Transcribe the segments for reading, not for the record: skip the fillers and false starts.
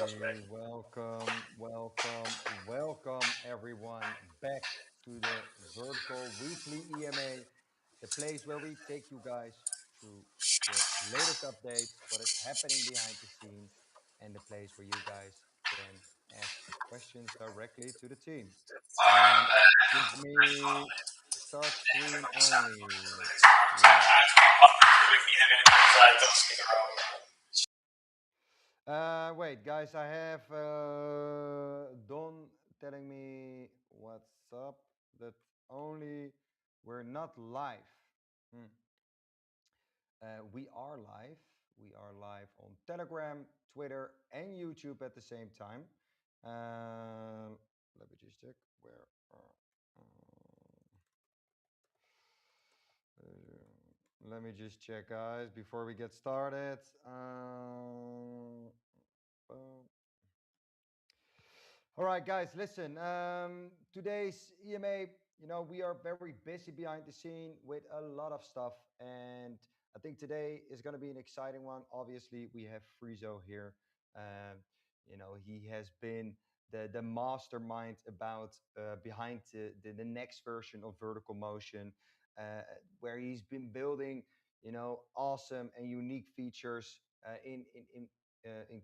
Welcome everyone back to the Vertical Weekly EMA, the place where we take you guys through the latest updates, what is happening behind the scene, and the place where you guys can ask questions directly to the team. Give me start screen only. Yeah. Wait, guys, I have Don telling me what's up. That only we're not live. Hmm. We are live. We are live on Telegram, Twitter, and YouTube at the same time. Let me just check where. Let me just check, guys, before we get started. Boom. All right, guys, listen. Today's EMA, we are very busy behind the scene with a lot of stuff. And I think today is going to be an exciting one. Obviously, we have Frizo here. Um, he has been the mastermind about behind the next version of Vertical Motion, where he's been building, awesome and unique features in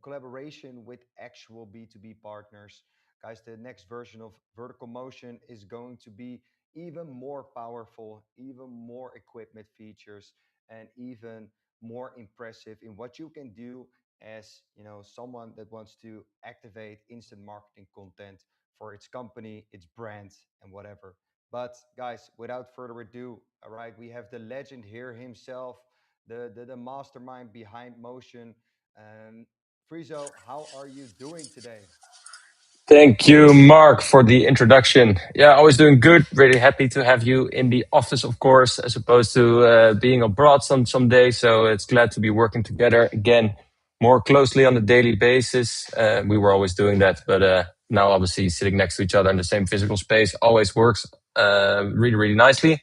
collaboration with actual B2B partners. Guys, the next version of Vertical Motion is going to be even more powerful, even more equipment features, and even more impressive in what you can do as someone that wants to activate instant marketing content for its company, its brand, and whatever. But guys, without further ado, all right, we have the legend here himself, the mastermind behind Motion. Um, Frizo, how are you doing today? Thank you, Mark, for the introduction. Yeah, always doing good. Really happy to have you in the office, of course, as opposed to being abroad some days. So it's glad to be working together again, more closely on a daily basis. We were always doing that, but now obviously sitting next to each other in the same physical space always works really nicely.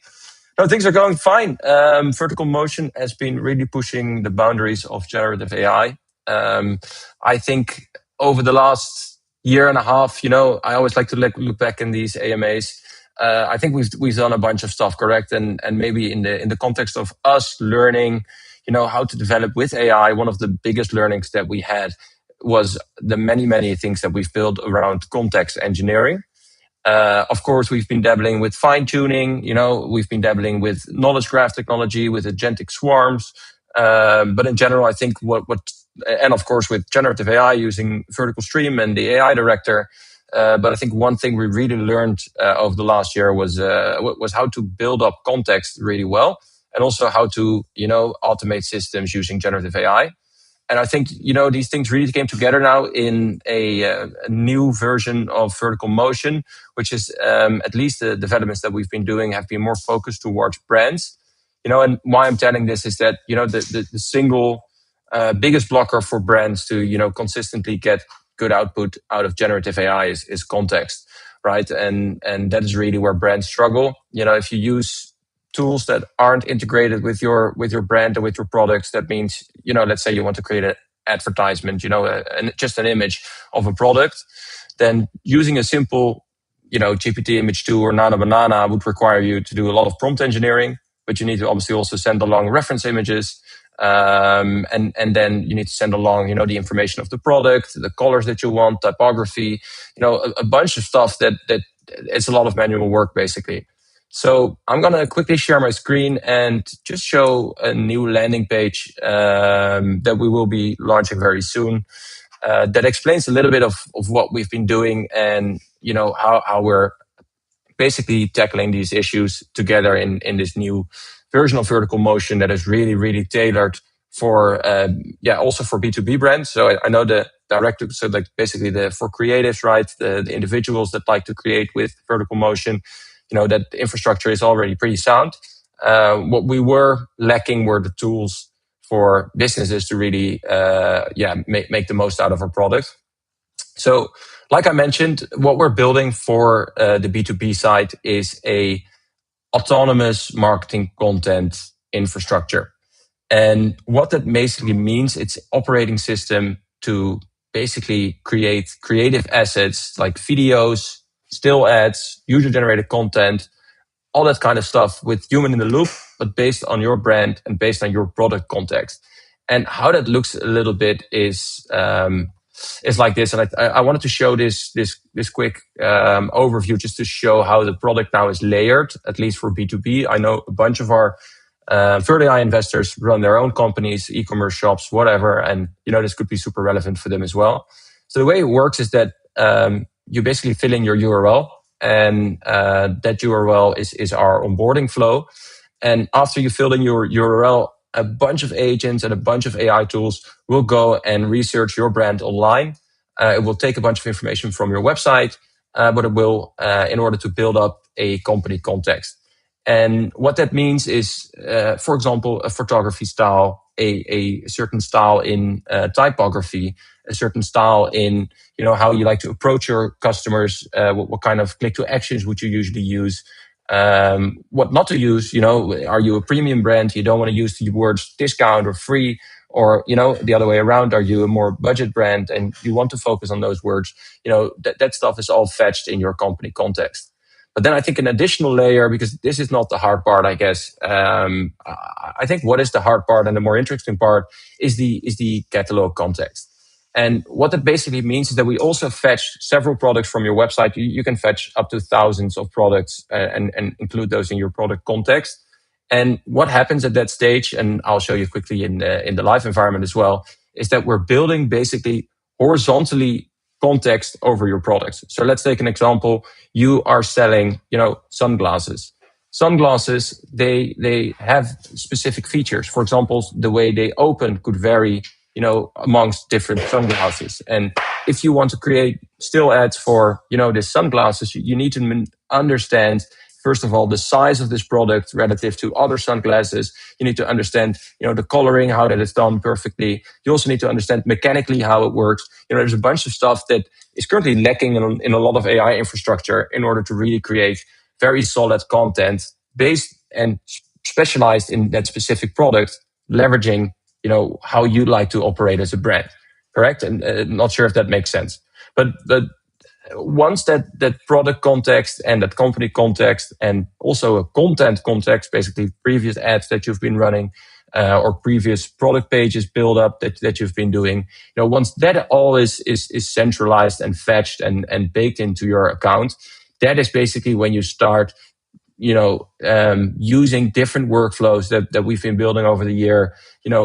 No, things are going fine. Vertical Motion has been really pushing the boundaries of generative AI. I think over the last year and a half, I always like to look back in these AMAs. I think we've done a bunch of stuff, correct? And maybe in the context of us learning, how to develop with AI, one of the biggest learnings that we had was the many things that we've built around context engineering. Of course, we've been dabbling with fine tuning. We've been dabbling with knowledge graph technology, with agentic swarms. But in general, I think and of course with generative AI using Vertical Stream and the AI Director. But I think one thing we really learned over the last year was how to build up context really well, and also how to automate systems using generative AI. And I think, these things really came together now in a new version of Vertical Motion, which is at least the developments that we've been doing have been more focused towards brands. And why I'm telling this is that, the single biggest blocker for brands to, consistently get good output out of generative AI is context, right? And that is really where brands struggle. If you use tools that aren't integrated with your brand and with your products, that means, let's say you want to create an advertisement, just an image of a product, then using a simple, GPT image 2 or Nano Banana would require you to do a lot of prompt engineering, but you need to obviously also send along reference images. And then you need to send along, the information of the product, the colors that you want, typography, a bunch of stuff that it's a lot of manual work basically. So I'm going to quickly share my screen and just show a new landing page that we will be launching very soon. That explains a little bit of what we've been doing and how we're basically tackling these issues together in this new version of Vertical Motion that is really tailored for also for B2B brands. So I know the director, so like basically for creatives, right, the individuals that like to create with Vertical Motion, that the infrastructure is already pretty sound. What we were lacking were the tools for businesses to really make the most out of our product. So like I mentioned, what we're building for the B2B side is a autonomous marketing content infrastructure. And what that basically means, it's operating system to basically create creative assets like videos, still ads, user generated content, all that kind of stuff with human in the loop, but based on your brand and based on your product context. And how that looks a little bit is like this. And I wanted to show this quick overview just to show how the product now is layered, at least for B2B. I know a bunch of our Verdi investors run their own companies, e-commerce shops, whatever, and this could be super relevant for them as well. So the way it works is that you basically fill in your URL, and that URL is our onboarding flow. And after you fill in your URL, a bunch of agents and a bunch of AI tools will go and research your brand online. It will take a bunch of information from your website, but it will, in order to build up a company context. And what that means is, for example, a photography style, a certain style in typography, a certain style in how you like to approach your customers, what kind of click to actions would you usually use, what not to use. Are you a premium brand? You don't want to use the words discount or free, or the other way around. Are you a more budget brand and you want to focus on those words? That stuff is all fetched in your company context. But then I think an additional layer, because this is not the hard part, I guess. I think what is the hard part and the more interesting part is the catalog context. And what that basically means is that we also fetch several products from your website. You can fetch up to thousands of products and include those in your product context. And what happens at that stage, and I'll show you quickly in the live environment as well, is that we're building basically horizontally context over your products. So let's take an example. You are selling, sunglasses. Sunglasses, they have specific features. For example, the way they open could vary, amongst different sunglasses. And if you want to create still ads for, this sunglasses, you need to understand, first of all, the size of this product relative to other sunglasses. You need to understand, the coloring, how that is done perfectly. You also need to understand mechanically how it works. There's a bunch of stuff that is currently lacking in a lot of AI infrastructure in order to really create very solid content based and specialized in that specific product, leveraging, how you like to operate as a brand. Correct? And not sure if that makes sense. But once that product context and that company context and also a content context, basically previous ads that you've been running or previous product pages build up that you've been doing, once that all is centralized and fetched and baked into your account, that is basically when you start using different workflows that we've been building over the year,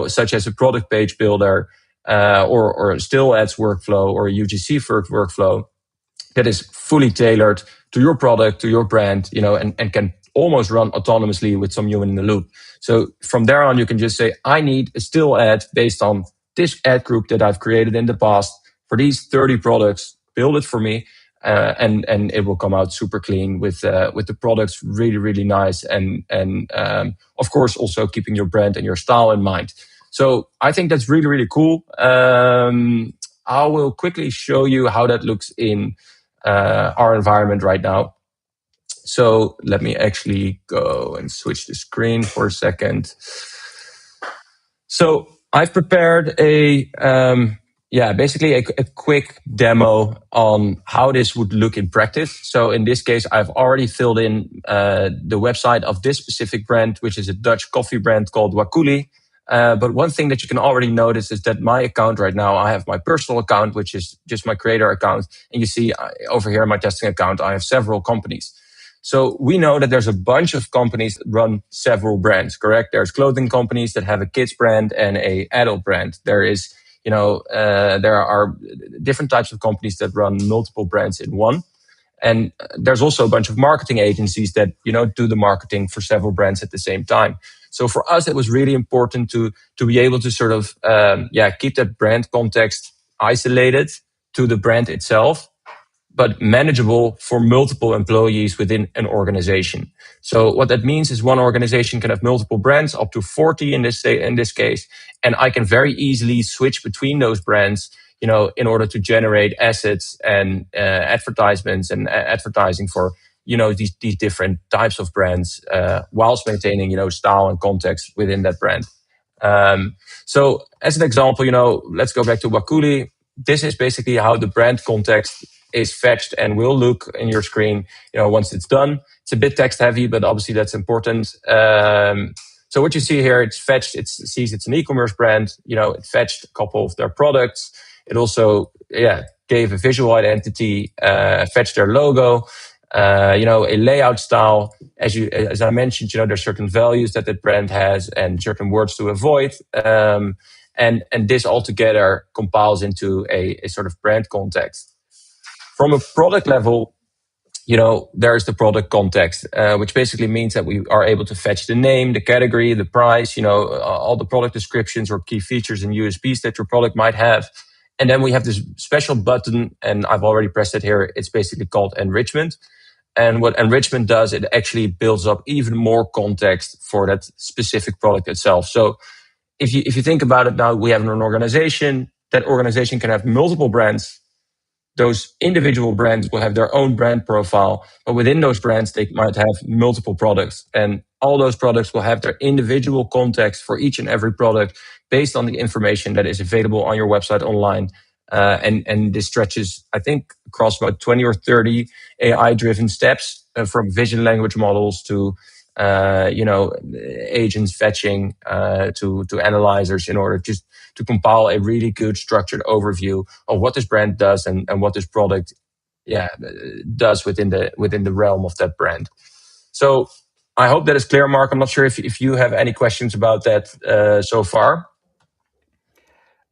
such as a product page builder or a still ads workflow or a UGC workflow that is fully tailored to your product, to your brand, and can almost run autonomously with some human in the loop. So from there on, you can just say, I need a still ad based on this ad group that I've created in the past for these 30 products, build it for me. And it will come out super clean with the products really, really nice. And of course, also keeping your brand and your style in mind. So I think that's really, really cool. I will quickly show you how that looks in our environment right now. So let me actually go and switch the screen for a second. So I've prepared basically a quick demo on how this would look in practice. So in this case, I've already filled in the website of this specific brand, which is a Dutch coffee brand called Wakuli. But one thing that you can already notice is that my account right now, I have my personal account, which is just my creator account. And you see over here in my testing account, I have several companies. So we know that there's a bunch of companies that run several brands, correct? There's clothing companies that have a kids brand and a adult brand. There is, there are different types of companies that run multiple brands in one. And there's also a bunch of marketing agencies that, do the marketing for several brands at the same time. So for us, it was really important to be able to sort of, keep that brand context isolated to the brand itself, but manageable for multiple employees within an organization. So what that means is one organization can have multiple brands, up to 40 in this case, and I can very easily switch between those brands, in order to generate assets and advertisements and advertising for these different types of brands, whilst maintaining style and context within that brand. So as an example, let's go back to Wakuli. this is basically how the brand context is fetched and will look in your screen, once it's done. It's a bit text heavy, but obviously that's important. So what you see here, it's fetched, it sees it's an e-commerce brand, it fetched a couple of their products. It also, gave a visual identity, fetched their logo, a layout style. As I mentioned, there's certain values that the brand has and certain words to avoid. And this altogether compiles into a sort of brand context. From a product level, there's the product context, which basically means that we are able to fetch the name, the category, the price, all the product descriptions or key features and USPs that your product might have. And then we have this special button, and I've already pressed it here. It's basically called enrichment. And what enrichment does, it actually builds up even more context for that specific product itself. So if you think about it now, we have an organization. That organization can have multiple brands. Those individual brands will have their own brand profile, but within those brands, they might have multiple products. And all those products will have their individual context for each and every product based on the information that is available on your website online. And this stretches, I think, across about 20 or 30 AI-driven steps, from vision language models to agents fetching, to analyzers, in order just to compile a really good structured overview of what this brand does and what this product does within the realm of that brand. So I hope that is clear, Mark. I'm not sure if you have any questions about that so far.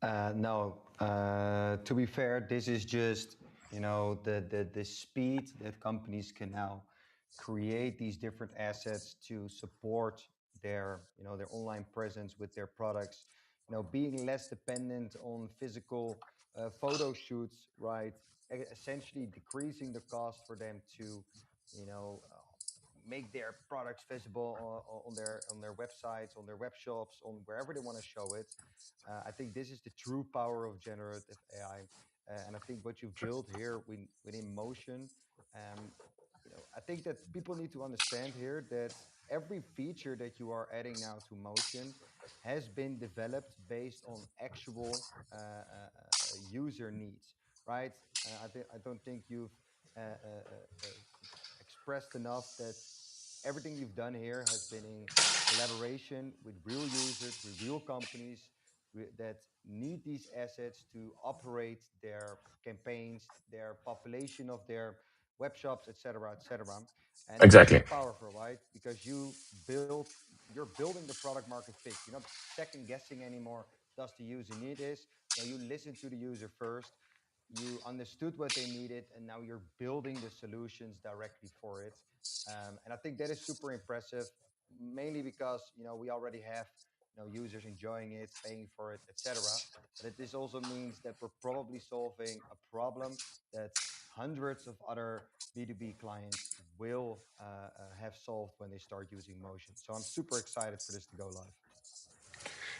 No. To be fair, this is just the speed that companies can now create these different assets to support their online presence with their products. Being less dependent on physical photo shoots, right? Essentially decreasing the cost for them to make their products visible on their websites, on their web shops, on wherever they want to show it. I think this is the true power of generative AI, and I think what you've built here within Motion, um, I think that people need to understand here that every feature that you are adding now to Motion has been developed based on actual user needs, right? I don't think you've expressed enough that everything you've done here has been in collaboration with real users, with real companies that need these assets to operate their campaigns, their population of their web shops, etc., etc. And this is Exactly. super powerful, right? Because you're building the product market fit. You're not second guessing anymore. Does the user need this? No, you listen to the user first. You understood what they needed, and now you're building the solutions directly for it. And I think that is super impressive, mainly because we already have users enjoying it, paying for it, etc. But this also means that we're probably solving a problem that hundreds of other B2B clients will have solved when they start using Motion. So I'm super excited for this to go live.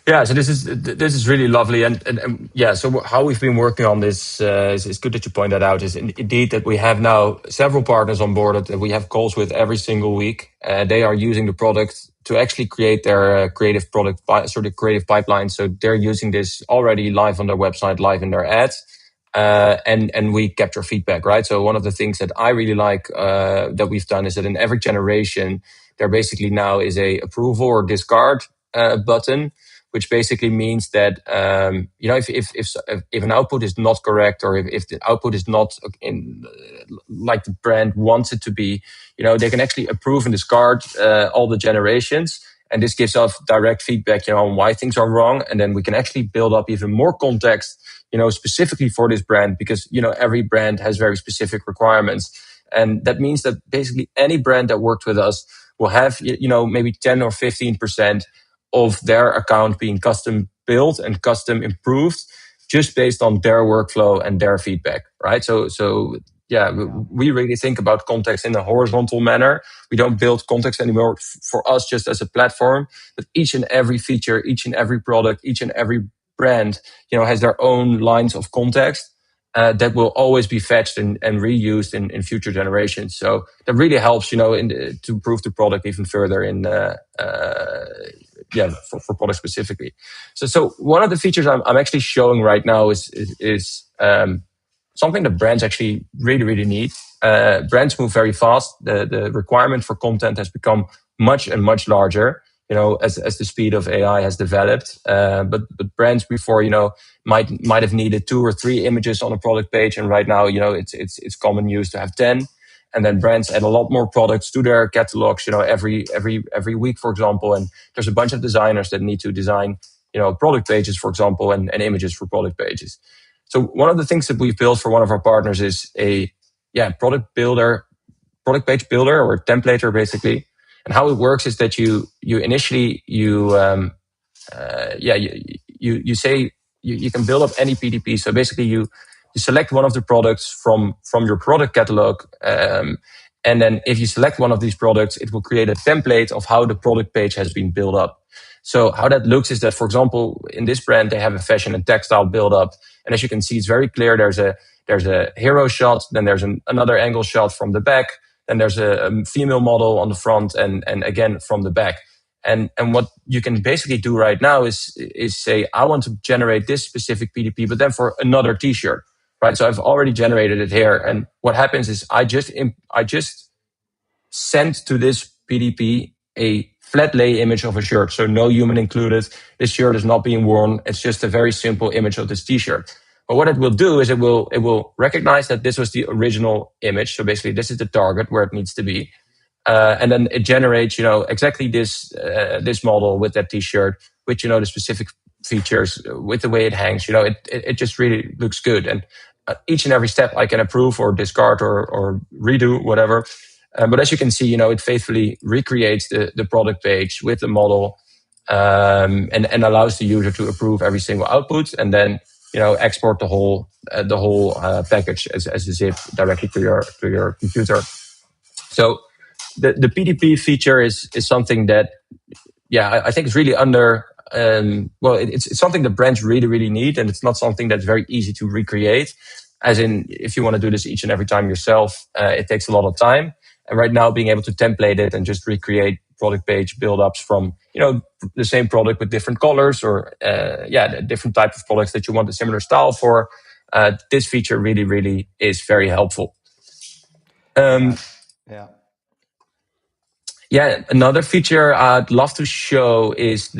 Yeah, so this is really lovely, and yeah. So how we've been working on this, is good that you point that out. Is indeed that we have now several partners on board that we have calls with every single week. They are using the product to actually create their creative product, sort of creative pipeline. So they're using this already live on their website, live in their ads, and we capture feedback, right? So one of the things that I really like, that we've done, is that in every generation there basically now is a approval or discard button, which basically means that if an output is not correct, or if the output is not in like the brand wants it to be, they can actually approve and discard all the generations. And this gives us direct feedback, on why things are wrong, and then we can actually build up even more context, specifically for this brand, because every brand has very specific requirements, and that means that basically any brand that worked with us will have maybe 10 or 15% of their account being custom built and custom improved just based on their workflow and their feedback, right? So yeah, Yeah. we really think about context in a horizontal manner. We don't build context anymore for us just as a platform, but each and every feature, each and every product, each and every brand, has their own lines of context. That will always be fetched and reused in future generations. So that really helps, to improve the product even further in for products specifically. So one of the features I'm actually showing right now is something that brands actually really need. Brands move very fast. The requirement for content has become much and much larger, as the speed of AI has developed. But brands before, might have needed 2 or 3 images on a product page, and right now, it's common use to have 10. And then brands add a lot more products to their catalogs, every week, for example. And there's a bunch of designers that need to design, product pages, for example, and images for product pages. So one of the things that we've built for one of our partners is a product page builder or templater, basically. And how it works is that you initially say you can build up any PDP. So basically you select one of the products from your product catalog, and then if you select one of these products, it will create a template of how the product page has been built up. So how that looks is that, for example, in this brand, they have a fashion and textile build up. And as you can see, it's very clear. There's a hero shot, then there's another angle shot from the back, then there's a female model on the front, and again from the back. And what you can basically do right now is say, I want to generate this specific PDP, but then for another t-shirt, right? So I've already generated it here. And what happens is I just sent to this PDP a flat lay image of a shirt. So no human included. This shirt is not being worn. It's just a very simple image of this t-shirt. But what it will do is it will recognize that this was the original image. So basically this is the target where it needs to be. And then it generates, exactly this model with that t-shirt, with, the specific features, with the way it hangs, it just really looks good. And each and every step I can approve or discard or redo, whatever. But as you can see, it faithfully recreates the product page with the model, and allows the user to approve every single output, and then, export the whole package as a zip directly to your computer. So the PDP feature is something that, I think it's really under. It's something that brands really need, and it's not something that's very easy to recreate. As in, if you want to do this each and every time yourself, it takes a lot of time. And right now, being able to template it and just recreate product page build-ups from, the same product with different colors or, different type of products that you want a similar style for, this feature really is very helpful. Another feature I'd love to show is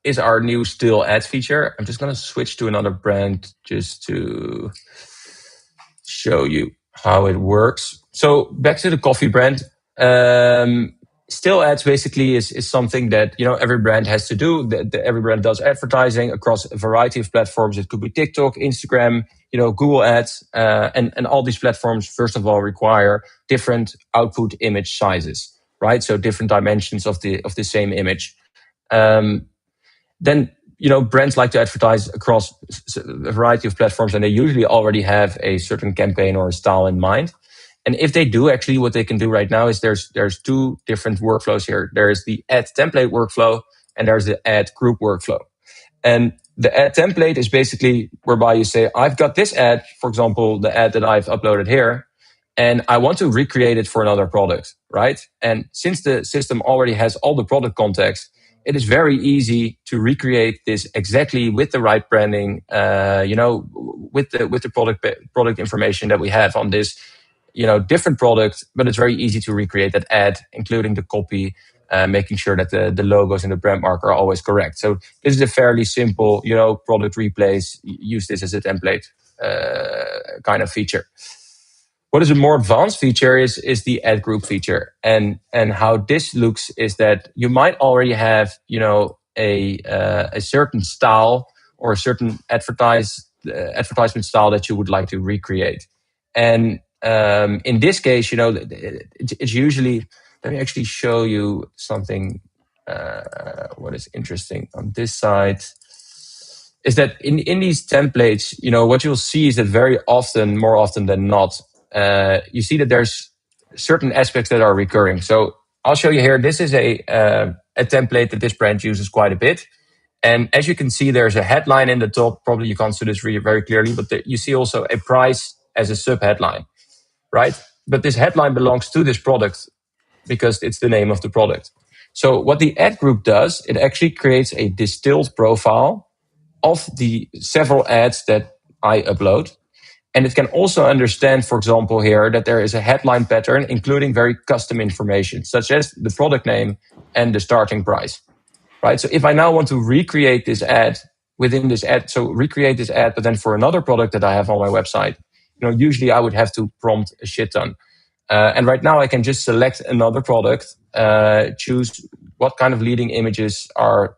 is our new still ads feature. I'm just going to switch to another brand just to show you how it works. So back to the coffee brand. Still ads basically is something that, every brand has to do. Every brand does advertising across a variety of platforms. It could be TikTok, Instagram, Google Ads, and all these platforms, first of all, require different output image sizes, right? So different dimensions of the same image. Then, brands like to advertise across a variety of platforms, and they usually already have a certain campaign or a style in mind. And if they do, actually, what they can do right now is there's 2 different workflows here. There is the ad template workflow, and there's the ad group workflow. And the ad template is basically whereby you say, I've got this ad, for example, the ad that I've uploaded here, and I want to recreate it for another product, right? And since the system already has all the product context, it is very easy to recreate this exactly with the right branding, with the product information that we have on this, different product, but it's very easy to recreate that ad, including the copy, making sure that the logos and the brand mark are always correct. So this is a fairly simple, product replace, use this as a template kind of feature. What is a more advanced feature is the ad group feature. And how this looks is that you might already have, a certain style or a certain advertisement style that you would like to recreate. And in this case, it's usually, let me actually show you something. What is interesting on this side is that in these templates, what you'll see is that very often, more often than not, you see that there's certain aspects that are recurring. So I'll show you here. This is a template that this brand uses quite a bit. And as you can see, there's a headline in the top. Probably you can't see this really very clearly, but you see also a price as a sub-headline, right? But this headline belongs to this product because it's the name of the product. So what the ad group does, it actually creates a distilled profile of the several ads that I upload. And it can also understand, for example, here that there is a headline pattern, including very custom information, such as the product name and the starting price, right? So if I now want to recreate this ad within this ad, so recreate this ad, but then for another product that I have on my website, usually I would have to prompt a shit ton. And right now I can just select another product, choose what kind of leading images are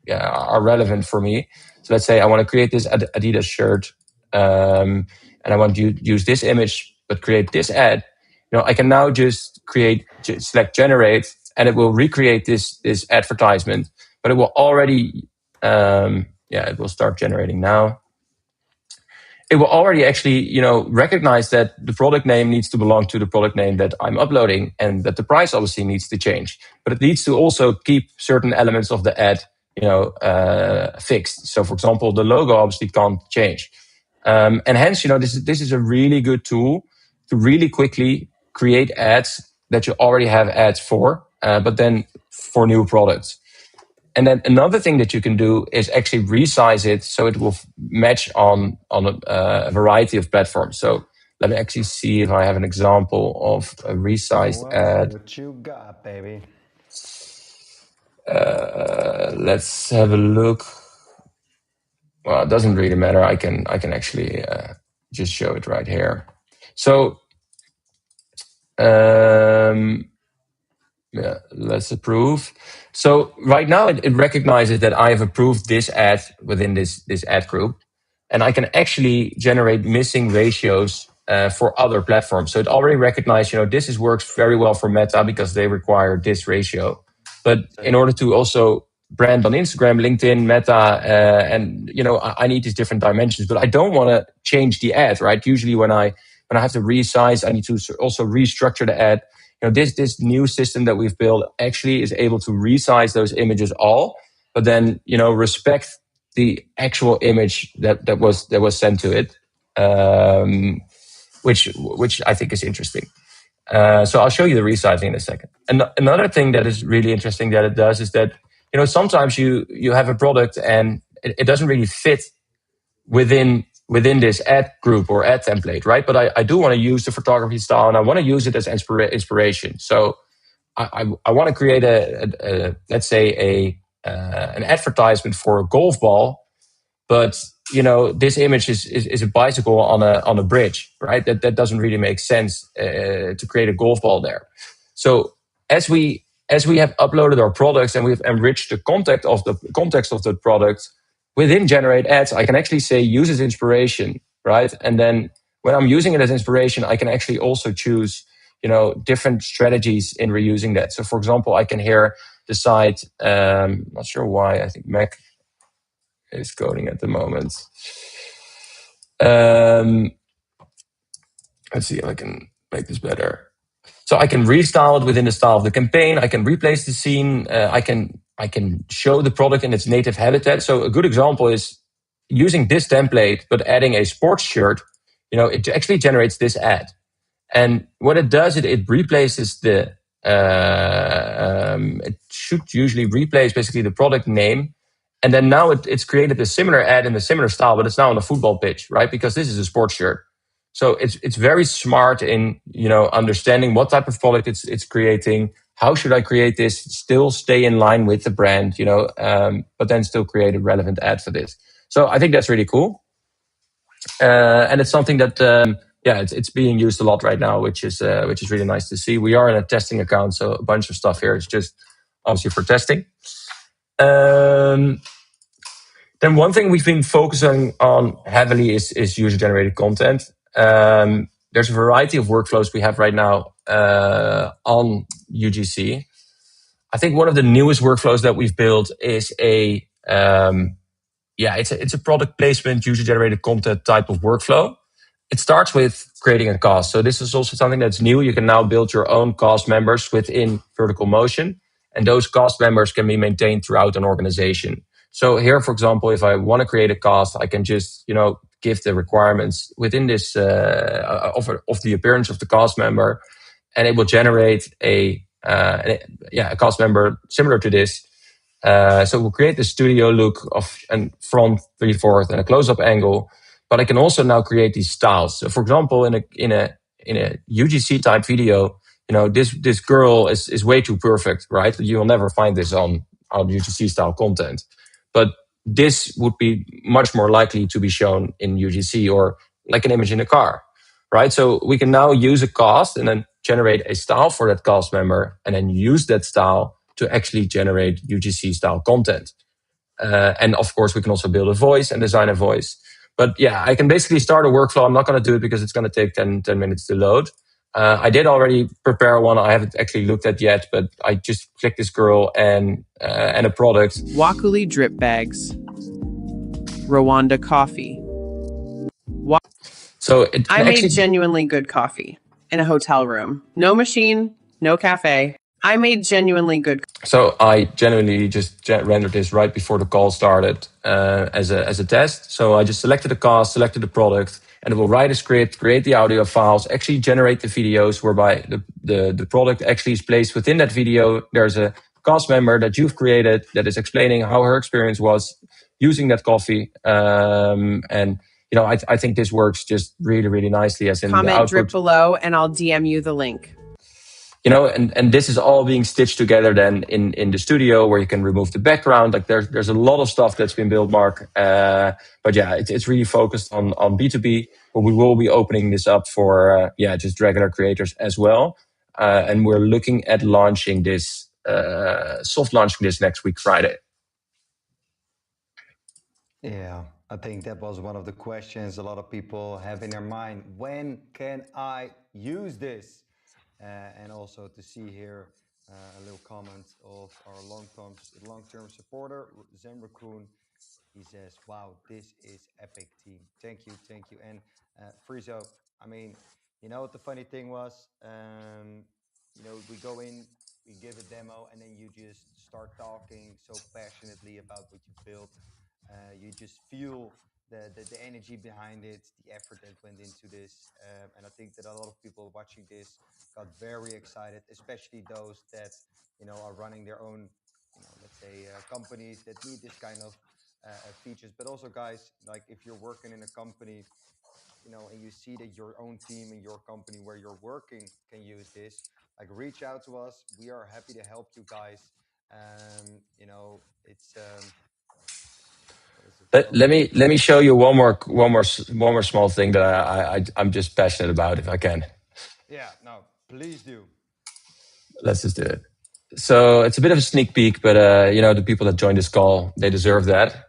relevant for me. So let's say I want to create this Adidas shirt, and I want to use this image, but create this ad. I can now just select generate, and it will recreate this advertisement. But it will already, it will start generating now. It will already actually, recognize that the product name needs to belong to the product name that I'm uploading, and that the price obviously needs to change. But it needs to also keep certain elements of the ad, fixed. So, for example, the logo obviously can't change, and hence, this is a really good tool to really quickly create ads that you already have ads for, but then for new products. And then another thing that you can do is actually resize it so it will match on a variety of platforms. So let me actually see if I have an example of a resized ad. What you got, baby? Let's have a look. Well, it doesn't really matter. I can actually just show it right here. So let's approve. So right now it recognizes that I have approved this ad within this ad group, and I can actually generate missing ratios for other platforms. So it already recognized, this works very well for Meta because they require this ratio. But in order to also brand on Instagram, LinkedIn, Meta, and I need these different dimensions, but I don't want to change the ad, right? Usually when I have to resize, I need to also restructure the ad. This new system that we've built actually is able to resize those images all, but then respect the actual image that was sent to it, which I think is interesting. So I'll show you the resizing in a second. And another thing that is really interesting that it does is that sometimes you have a product and it doesn't really fit within this ad group or ad template, right? But I do want to use the photography style and I want to use it as inspiration. So I want to create let's say an advertisement for a golf ball, but this image is a bicycle on a bridge, right? That doesn't really make sense to create a golf ball there. So as we have uploaded our products and we've enriched the context of the product within Generate Ads, I can actually say use as inspiration, right? And then when I'm using it as inspiration, I can actually also choose, different strategies in reusing that. So for example, I can here decide, not sure why, I think Mac is coding at the moment. Let's see if I can make this better. So I can restyle it within the style of the campaign. I can replace the scene. I can show the product in its native habitat. So a good example is using this template, but adding a sports shirt. It actually generates this ad. And what it does, it replaces it should usually replace basically the product name. And then now it's created a similar ad in a similar style, but it's now on a football pitch, right? Because this is a sports shirt. So it's very smart in, understanding what type of product it's creating. How should I create this? Still stay in line with the brand, but then still create a relevant ad for this. So I think that's really cool. And it's something that, it's being used a lot right now, which is really nice to see. We are in a testing account, so a bunch of stuff here is just obviously for testing. Then one thing we've been focusing on heavily is user-generated content. There's a variety of workflows we have right now on UGC. I think one of the newest workflows that we've built is it's a product placement, user-generated content type of workflow. It starts with creating a cast. So this is also something that's new. You can now build your own cast members within Vertical Motion, and those cast members can be maintained throughout an organization. So here, for example, if I want to create a cast, I can just, give the requirements within this of the appearance of the cast member, and it will generate a a cast member similar to this. So we'll create the studio look of a front, three-fourth, and a close-up angle. But I can also now create these styles. So, for example, in a UGC type video, this girl is way too perfect, right? You will never find this on UGC style content. But this would be much more likely to be shown in UGC or like an image in a car, right? So we can now use a cast and then generate a style for that cast member and then use that style to actually generate UGC style content. And of course, we can also build a voice and design a voice. But yeah, I can basically start a workflow. I'm not going to do it because it's going to take 10 minutes to load. I did already prepare one. I haven't actually looked at yet, but I just clicked this girl and a product. Wakuli drip bags. Rwanda coffee. So I made genuinely good coffee in a hotel room. No machine, no cafe. I made genuinely good. So I genuinely just rendered this right before the call started as a test. So I just selected the cast, selected the product, and it will write a script, create the audio files, actually generate the videos whereby the product actually is placed within that video. There's a cast member that you've created that is explaining how her experience was using that coffee. And I think this works just really, really nicely as in the Comment output. drip below and I'll DM you the link. And this is all being stitched together then in the studio where you can remove the background. Like there's a lot of stuff that's been built, Mark. But yeah, it's really focused on B2B, but we will be opening this up for, just regular creators as well. And we're looking at launching this, soft launching this next week, Friday. Yeah, I think that was one of the questions a lot of people have in their mind. When can I use this? And also to see here a little comment of our long-term supporter, Zen Raccoon. He says, wow, this is epic, team. Thank you. And Frizo, I mean, what the funny thing was? We go in, we give a demo, and then you just start talking so passionately about what you built. You just feel the energy behind it, the effort that went into this. And I think that a lot of people watching this got very excited, especially those that, are running their own, let's say, companies that need this kind of features. But also, guys, like if you're working in a company, and you see that your own team in your company where you're working can use this, like reach out to us. We are happy to help you guys. It's let me show you one more small thing that I'm just passionate about, if I can. Yeah, no, please do. Let's just do it. So it's a bit of a sneak peek, but the people that join this call, they deserve that.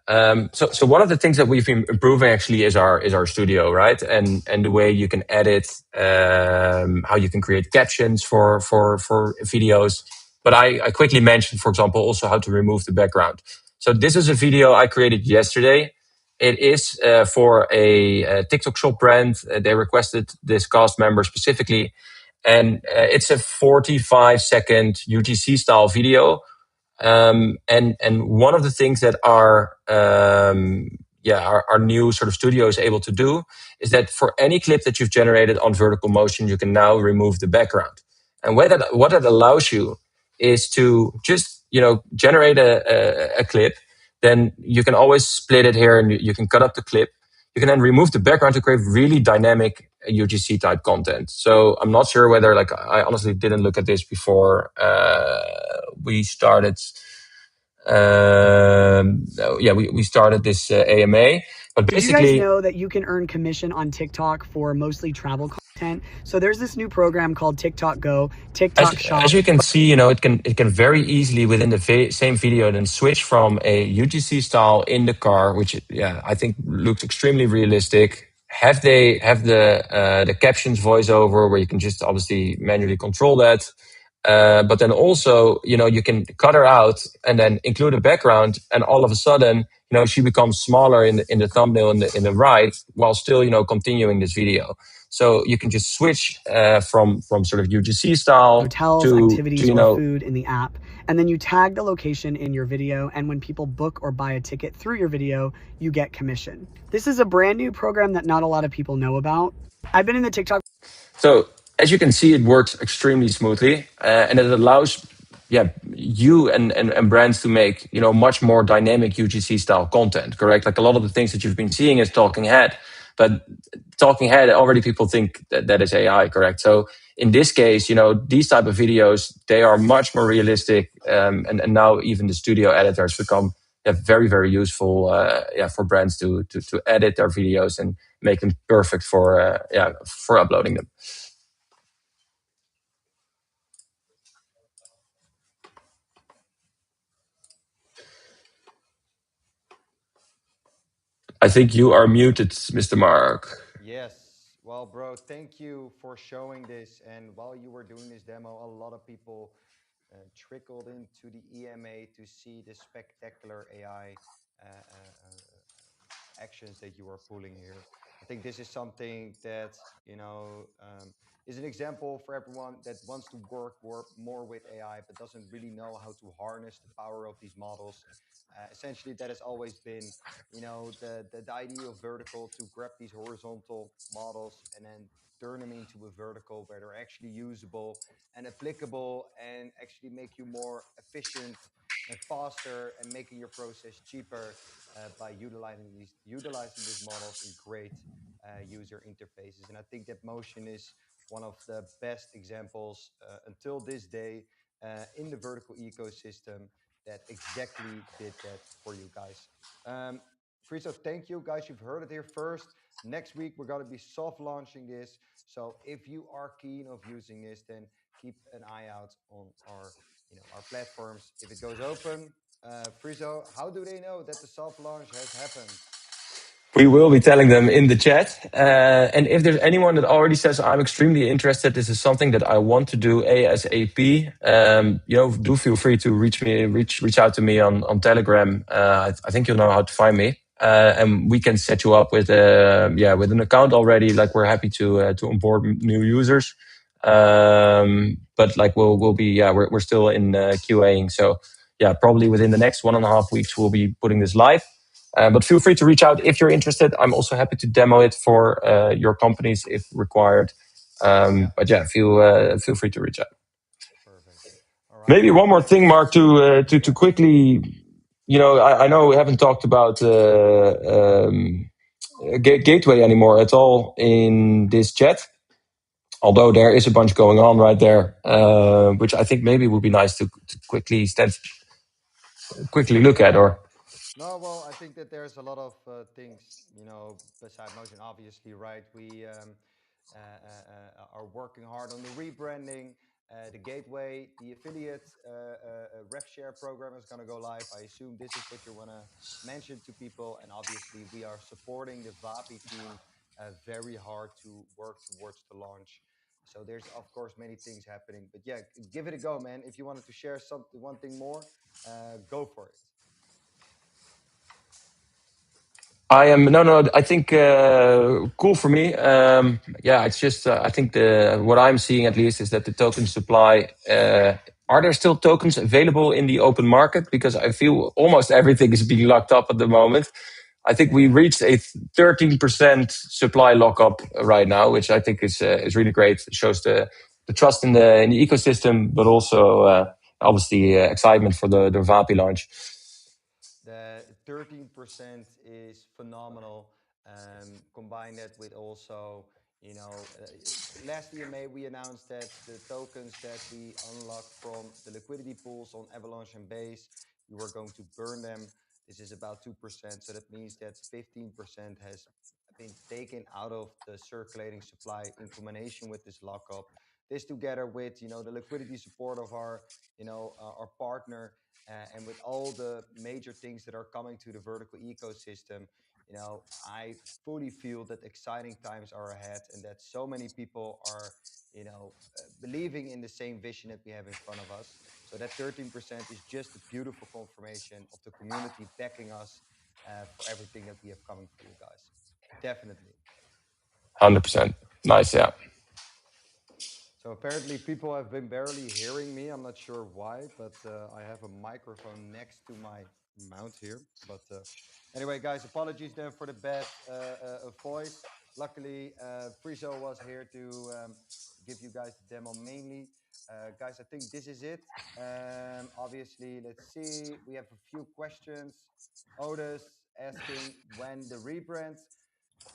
So one of the things that we've been improving actually is our studio, right? And the way you can edit, how you can create captions for videos. But I quickly mentioned, for example, also how to remove the background. So this is a video I created yesterday. It is for a TikTok shop brand. They requested this cast member specifically. And it's a 45-second UGC style video. And one of the things that our new sort of studio is able to do is that for any clip that you've generated on Vertical Motion, you can now remove the background. And what that allows you is to just generate a clip. Then you can always split it here, and you can cut up the clip. You can then remove the background to create really dynamic UGC type content. So I'm not sure whether, I honestly didn't look at this before we started. We started this AMA. But basically, did you guys know that you can earn commission on TikTok for mostly travel content? So there's this new program called TikTok Go, TikTok Shop. As you can see, it can very easily within the same video then switch from a UGC style in the car, which I think looks extremely realistic. Have the captions voiceover where you can just obviously manually control that. But then also, you can cut her out and then include a background, and all of a sudden, she becomes smaller in the thumbnail in the right, while still, continuing this video. So you can just switch from sort of UGC style hotels, to activities, or food in the app, and then you tag the location in your video. And when people book or buy a ticket through your video, you get commission. This is a brand new program that not a lot of people know about. I've been in the TikTok. So as you can see, it works extremely smoothly, and it allows you and brands to make much more dynamic UGC style content. Correct, like a lot of the things that you've been seeing is talking head, but talking head already people think that is AI. Correct, so in this case, these type of videos, they are much more realistic, and now even the studio editors become very very useful for brands to edit their videos and make them perfect for uploading them. I think you are muted, Mr. Mark. Yes. Well, bro, thank you for showing this. And while you were doing this demo, a lot of people trickled into the EMA to see the spectacular AI actions that you are pulling here. I think this is something that is an example for everyone that wants to work more with AI but doesn't really know how to harness the power of these models. Essentially, that has always been the idea of vertical, to grab these horizontal models and then turn them into a vertical where they're actually usable and applicable and actually make you more efficient and faster and making your process cheaper by utilizing these models in great user interfaces. And I think that Motion is one of the best examples until this day in the vertical ecosystem that exactly did that for you guys. Friso, thank you guys. You've heard it here first. Next week we're going to be soft launching this. So if you are keen of using this, then keep an eye out on our platforms. If it goes open, Friso, how do they know that the soft launch has happened? We will be telling them in the chat. And if there's anyone that already says, I'm extremely interested, this is something that I want to do ASAP, do feel free to reach out to me on Telegram. I think you'll know how to find me. And we can set you up with with an account already. Like, we're happy to onboard new users. But like we'll be we're still in QAing. So probably within the next 1.5 weeks we'll be putting this live. But feel free to reach out if you're interested. I'm also happy to demo it for your companies if required. But feel free to reach out. Perfect. All right. Maybe one more thing, Mark, to quickly. I know we haven't talked about Gateway anymore at all in this chat. Although there is a bunch going on right there, which I think maybe would be nice to quickly look at. Or No, well, I think that there's a lot of things, beside Motion, obviously, right? We are working hard on the rebranding, the gateway, the affiliate ref share program is going to go live. I assume this is what you want to mention to people. And obviously, we are supporting the Vapi team very hard to work towards the launch. So there's, of course, many things happening. But yeah, give it a go, man. If you wanted to share one thing more, go for it. I am no. I think cool for me. It's just I think what I'm seeing at least is that the token supply. Are there still tokens available in the open market? Because I feel almost everything is being locked up at the moment. I think we reached a 13% supply lockup right now, which I think is really great. It shows the trust in the ecosystem, but also obviously excitement for the Vapi launch. The 13% is phenomenal. Combine that with also, last EMA we announced that the tokens that we unlocked from the liquidity pools on Avalanche and Base, we were going to burn them. This is about 2%. So that means that 15% has been taken out of the circulating supply in combination with this lockup. This together with, the liquidity support of our partner, and with all the major things that are coming to the vertical ecosystem, I fully feel that exciting times are ahead and that so many people are, believing in the same vision that we have in front of us. So that 13% is just a beautiful confirmation of the community backing us for everything that we have coming for you guys. Definitely. 100%. Nice, yeah. So apparently people have been barely hearing me. I'm not sure why, but I have a microphone next to my mouth here. But anyway, guys, apologies then for the bad voice. Luckily, Friso was here to give you guys the demo mainly. Guys, I think this is it. Obviously, let's see. We have a few questions. Otis asking when the rebrand.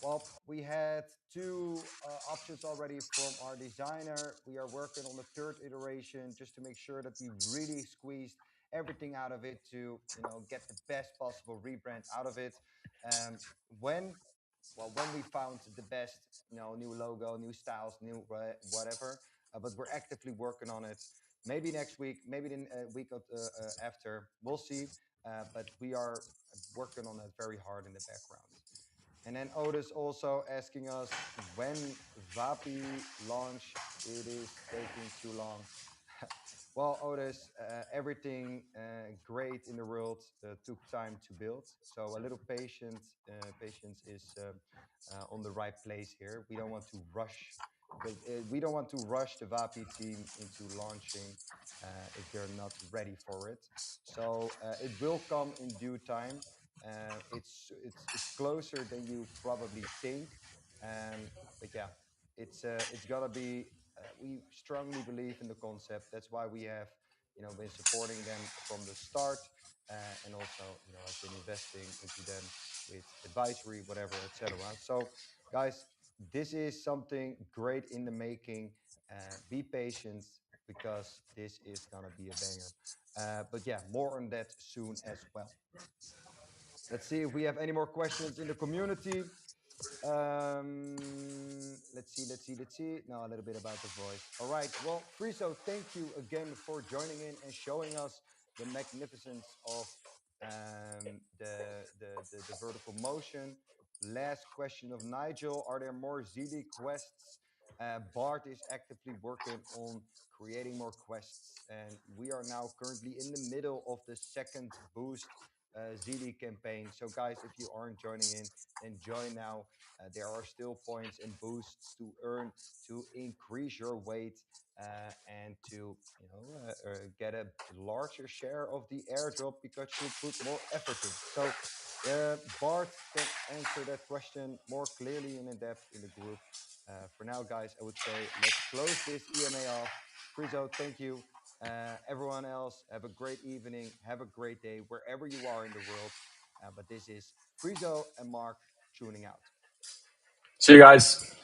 Well, we had two options already from our designer. We are working on the third iteration just to make sure that we really squeezed everything out of it to, get the best possible rebrand out of it. Um, when, when we found the best, new logo, new styles, new whatever, but we're actively working on it. Maybe next week, maybe the week after, we'll see. But we are working on it very hard in the background. And then Otis also asking us when Vapi launch. It is taking too long. Well, Otis, everything great in the world took time to build. So a little patience is on the right place here. We don't want to rush because we don't want to rush the Vapi team into launching if they're not ready for it. So it will come in due time. It's closer than you probably think, but yeah, it's gotta be. We strongly believe in the concept. That's why we have, been supporting them from the start, and also, have been investing into them with advisory, whatever, etc. So, guys, this is something great in the making. Be patient because this is gonna be a banger. But yeah, more on that soon as well. Let's see if we have any more questions in the community. Let's see. No, a little bit about the voice. All right. Well, Friso, thank you again for joining in and showing us the magnificence of the vertical motion. Last question of Nigel: are there more ZD quests? Bart is actively working on creating more quests, and we are now currently in the middle of the second boost ZD campaign. So, guys, if you aren't joining in, then join now. There are still points and boosts to earn to increase your weight and to get a larger share of the airdrop because you put more effort in. So Bart can answer that question more clearly and in depth in the group. For now, guys, I would say let's close this EMA off. Frizo, thank you. Everyone else, have a great evening. Have a great day wherever you are in the world. But this is Frizo and Mark tuning out. See you guys.